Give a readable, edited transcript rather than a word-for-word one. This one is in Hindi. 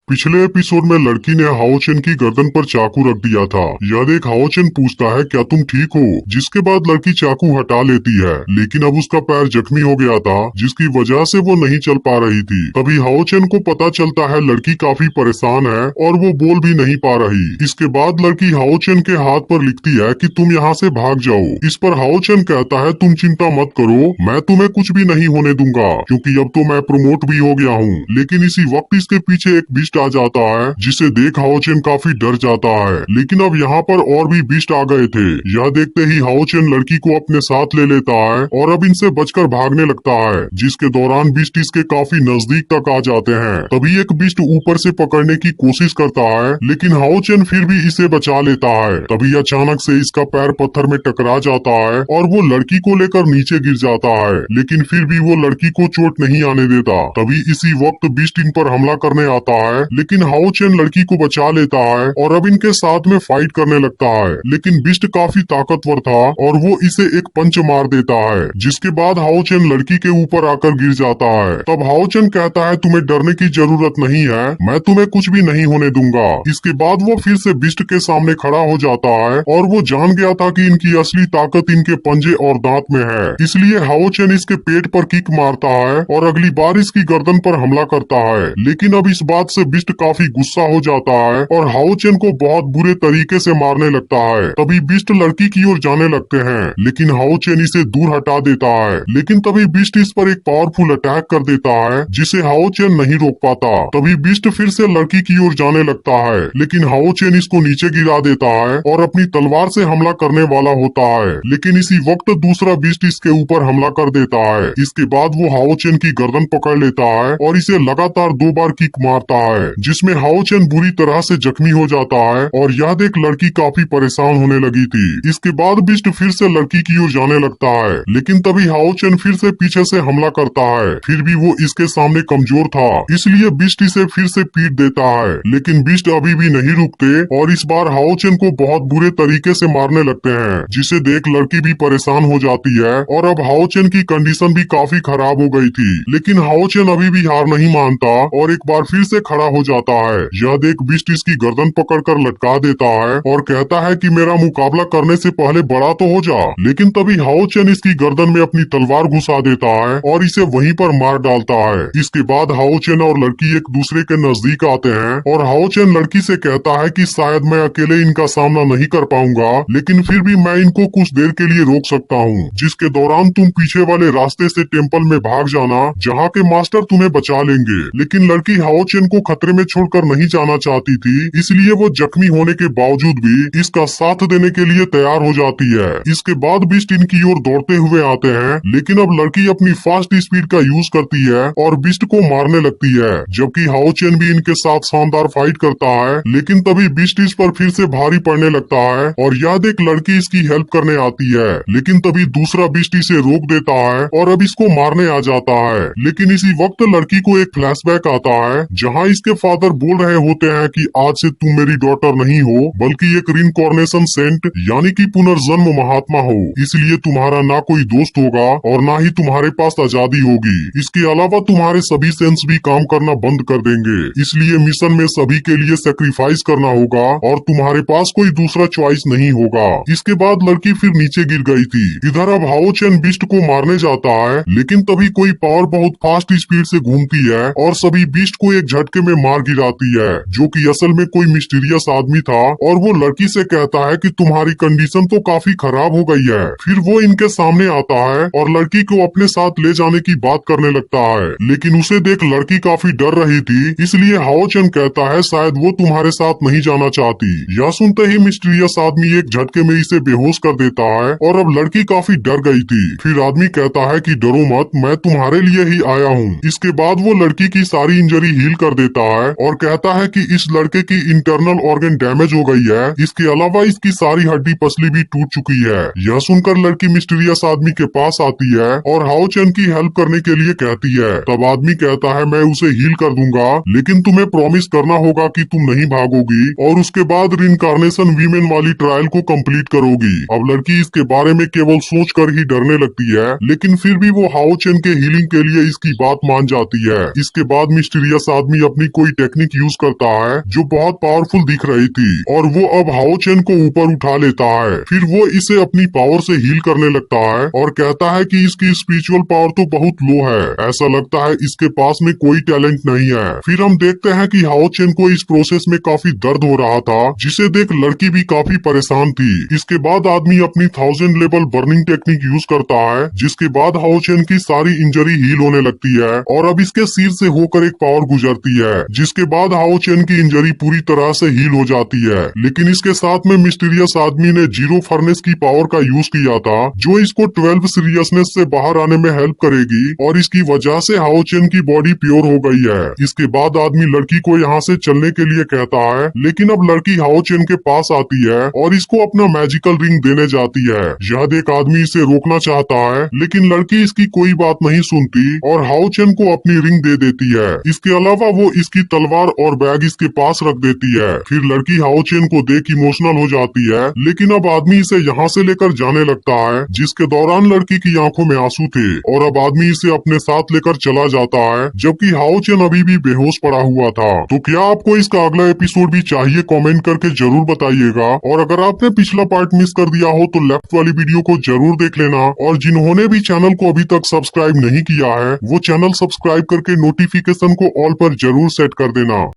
पिछले एपिसोड में लड़की ने हाओ चेन की गर्दन पर चाकू रख दिया था। यह देख हाओ चेन पूछता है क्या तुम ठीक हो, जिसके बाद लड़की चाकू हटा लेती है, लेकिन अब उसका पैर जख्मी हो गया था जिसकी वजह से वो नहीं चल पा रही थी। तभी हाओ चेन को पता चलता है लड़की काफी परेशान है और वो बोल भी नहीं पा रही। इसके बाद लड़की हाओ चेन के हाथ पर लिखती है कि तुम यहाँ से भाग जाओ। इस पर हाओ चेन कहता है तुम चिंता मत करो, मैं तुम्हें कुछ भी नहीं होने दूंगा क्योंकि अब तो मैं प्रमोट भी हो गया हूँ। लेकिन इसी वक्त इसके पीछे एक बिस्ट आ जाता है जिसे देख हाओ चेन काफी डर जाता है। लेकिन अब यहाँ पर और भी बिस्ट आ गए थे। यह देखते ही हाओ चेन लड़की को अपने साथ ले लेता है और अब इनसे बचकर भागने लगता है, जिसके दौरान बिस्ट इसके काफी नजदीक तक आ जाते हैं। तभी एक बिस्ट ऊपर से पकड़ने की कोशिश करता है लेकिन हाओ चेन फिर भी इसे बचा लेता है। तभी अचानक से इसका पैर पत्थर में टकरा जाता है और वो लड़की को लेकर नीचे गिर जाता है, लेकिन फिर भी वो लड़की को चोट नहीं आने देता। तभी इसी वक्त बिस्ट इन पर हमला करने आता है लेकिन हाओ चेन लड़की को बचा लेता है और अब इनके साथ में फाइट करने लगता है। लेकिन बिस्ट काफी ताकतवर था और वो इसे एक पंच मार देता है, जिसके बाद हाओ चेन लड़की के ऊपर आकर गिर जाता है। तब हाओ चेन कहता है तुम्हें डरने की जरूरत नहीं है, मैं तुम्हें कुछ भी नहीं होने दूंगा। इसके बाद वो फिर से बिस्ट के सामने खड़ा हो जाता है और वो जान गया था कि इनकी असली ताकत इनके पंजे और दांत में है। इसलिए हाओ चेन इसके पेट पर किक मारता है और अगली बार इसकी गर्दन पर हमला करता है। लेकिन अब इस बात से बिस्ट काफी गुस्सा हो जाता है और हाओ चेन को बहुत बुरे तरीके से मारने लगता है। तभी बिस्ट लड़की की ओर जाने लगते हैं लेकिन हाओ चेन इसे दूर हटा देता है। लेकिन तभी बिस्ट इस पर एक पावरफुल अटैक कर देता है जिसे हाओ चेन नहीं रोक पाता। तभी बिस्ट फिर से लड़की की ओर जाने लगता है लेकिन हाओ चेन इसको नीचे गिरा देता है और अपनी तलवार से हमला करने वाला होता है। लेकिन इसी वक्त दूसरा बिस्ट इसके ऊपर हमला कर देता है। इसके बाद वो हाओ चेन की गर्दन पकड़ लेता है और इसे लगातार 2 बार किक मारता है, जिसमें हाओ चेन बुरी तरह से जख्मी हो जाता है और यह देख लड़की काफी परेशान होने लगी थी। इसके बाद बिस्ट फिर से लड़की की ओर जाने लगता है लेकिन तभी हाओ चेन फिर से पीछे से हमला करता है। फिर भी वो इसके सामने कमजोर था, इसलिए बिस्ट इसे फिर से पीट देता है। लेकिन बिस्ट अभी भी नहीं रुकते और इस बार हाओ चेन को बहुत बुरे तरीके से मारने लगते हैं, जिसे देख लड़की भी परेशान हो जाती है और अब हाओ चेन की कंडीशन भी काफी खराब हो गई थी। लेकिन हाओ चेन अभी भी हार नहीं मानता और एक बार फिर से खड़ा हो जाता है। यह देख बिस्ट इसकी गर्दन पकड़कर लटका देता है और कहता है कि मेरा मुकाबला करने से पहले बड़ा तो हो जा। लेकिन तभी हाओ चेन इसकी गर्दन में अपनी तलवार घुसा देता है और इसे वहीं पर मार डालता है। इसके बाद हाओ चेन और लड़की एक दूसरे के नजदीक आते हैं और हाओ चेन लड़की से कहता है कि शायद मैं अकेले इनका सामना नहीं कर पाऊंगा, लेकिन फिर भी मैं इनको कुछ देर के लिए रोक सकता हूँ, जिसके दौरान तुम पीछे वाले रास्ते से टेम्पल में भाग जाना, जहाँ के मास्टर तुम्हें बचा लेंगे। लेकिन लड़की हाओ चेन को खतरे में छोड़कर नहीं जाना चाहती थी, इसलिए वो जख्मी होने के बावजूद भी इसका साथ देने के लिए तैयार हो जाती है। इसके बाद बिस्ट इनकी ओर दौड़ते हुए आते हैं लेकिन अब लड़की अपनी फास्ट स्पीड का यूज करती है और बिस्ट को मारने लगती है, जबकि हाओ चेन भी इनके साथ शानदार फाइट करता है। लेकिन तभी बिस्ट इस पर फिर से भारी पड़ने लगता है और यह देख लड़की इसकी हेल्प करने आती है। लेकिन तभी दूसरा बिस्ट इसे रोक देता है और अब इसको मारने आ जाता है। लेकिन इसी वक्त लड़की को एक फ्लैशबैक आता है जहाँ इसके फादर बोल रहे होते हैं कि आज से तुम मेरी डॉटर नहीं हो बल्कि एक रिनकॉर्नेशन सेंट यानी कि पुनर्जन्म महात्मा हो, इसलिए तुम्हारा ना कोई दोस्त होगा और ना ही तुम्हारे पास आजादी होगी। इसके अलावा तुम्हारे सभी सेंस भी काम करना बंद कर देंगे, इसलिए मिशन में सभी के लिए सेक्रीफाइस करना होगा और तुम्हारे पास कोई दूसरा चॉइस नहीं होगा। इसके बाद लड़की फिर नीचे गिर गई थी। इधर अब हाओ चेन बिस्ट को मारने जाता है लेकिन तभी कोई पावर बहुत फास्ट स्पीड से घूमती है और सभी बिस्ट को एक झटके में मार गिराती है, जो कि असल में कोई मिस्टीरियस आदमी था और वो लड़की से कहता है कि तुम्हारी कंडीशन तो काफी खराब हो गई है। फिर वो इनके सामने आता है और लड़की को अपने साथ ले जाने की बात करने लगता है, लेकिन उसे देख लड़की काफी डर रही थी, इसलिए हाओ चेन कहता है शायद वो तुम्हारे साथ नहीं जाना चाहती। यह सुनते ही मिस्टीरियस आदमी एक झटके में इसे बेहोश कर देता है और अब लड़की काफी डर गई थी। फिर आदमी कहता है कि डरो मत, मैं तुम्हारे लिए ही आया हूँ। इसके बाद वो लड़की की सारी इंजरी हील कर देता है और कहता है कि इस लड़के की इंटरनल ऑर्गन डैमेज हो गई है, इसके अलावा इसकी सारी हड्डी पसली भी टूट चुकी है। यह सुनकर लड़की मिस्टीरियस आदमी के पास आती है और हाओ चेन की हेल्प करने के लिए कहती है। तब आदमी कहता है मैं उसे हील कर दूंगा, लेकिन तुम्हें प्रॉमिस करना होगा कि तुम नहीं भागोगी और उसके बाद रिनकार्नेशन वीमेन वाली ट्रायल को कंप्लीट करोगी। अब लड़की इसके बारे में केवल सोच कर ही डरने लगती है, लेकिन फिर भी वो हाओ चेन के हीलिंग के लिए इसकी बात मान जाती है। इसके बाद मिस्टीरियस आदमी अपनी कोई टेक्निक यूज करता है जो बहुत पावरफुल दिख रही थी, और वो अब हाओ चेन को ऊपर उठा लेता है। फिर वो इसे अपनी पावर से हील करने लगता है और कहता है कि इसकी स्पिरिचुअल पावर तो बहुत लो है, ऐसा लगता है इसके पास में कोई टैलेंट नहीं है। फिर हम देखते हैं कि हाओ चेन को इस प्रोसेस में काफी दर्द हो रहा था, जिसे देख लड़की भी काफी परेशान थी। इसके बाद आदमी अपनी 1000 लेवल बर्निंग टेक्निक यूज करता है, जिसके बाद हाओ चेन की सारी इंजरी हील होने लगती है और अब इसके सिर से होकर एक पावर गुजरती है, जिसके बाद हाओ चेन की इंजरी पूरी तरह से हील हो जाती है। लेकिन इसके साथ में मिस्टीरियस आदमी ने जीरो फर्नेस की पावर का यूज किया था, जो इसको 12 सीरियसनेस से बाहर आने में हेल्प करेगी, और इसकी वजह से हाओ चेन की बॉडी प्योर हो गई है। इसके बाद आदमी लड़की को यहाँ से चलने के लिए कहता है, लेकिन अब लड़की हाओ चेन के पास आती है और इसको अपना मैजिकल रिंग देने जाती है। यह देख आदमी इसे रोकना चाहता है, लेकिन लड़की इसकी कोई बात नहीं सुनती और हाओ चेन को अपनी रिंग दे देती है। इसके अलावा वो इसकी तलवार और बैग इसके पास रख देती है। फिर लड़की हाओ चेन को देख इमोशनल हो जाती है, लेकिन अब आदमी इसे यहाँ से लेकर जाने लगता है, जिसके दौरान लड़की की आंखों में आंसू थे, और अब आदमी इसे अपने साथ लेकर चला जाता है, जबकि हाओ चेन अभी भी बेहोश पड़ा हुआ था। तो क्या आपको इसका अगला एपिसोड भी चाहिए? कमेंट करके जरूर बताइएगा। और अगर आपने पिछला पार्ट मिस कर दिया हो तो लेफ्ट वाली वीडियो को जरूर देख लेना, और जिन्होंने भी चैनल को अभी तक सब्सक्राइब नहीं किया है वो चैनल सब्सक्राइब करके नोटिफिकेशन को ऑल पर जरूर सेट कर देना।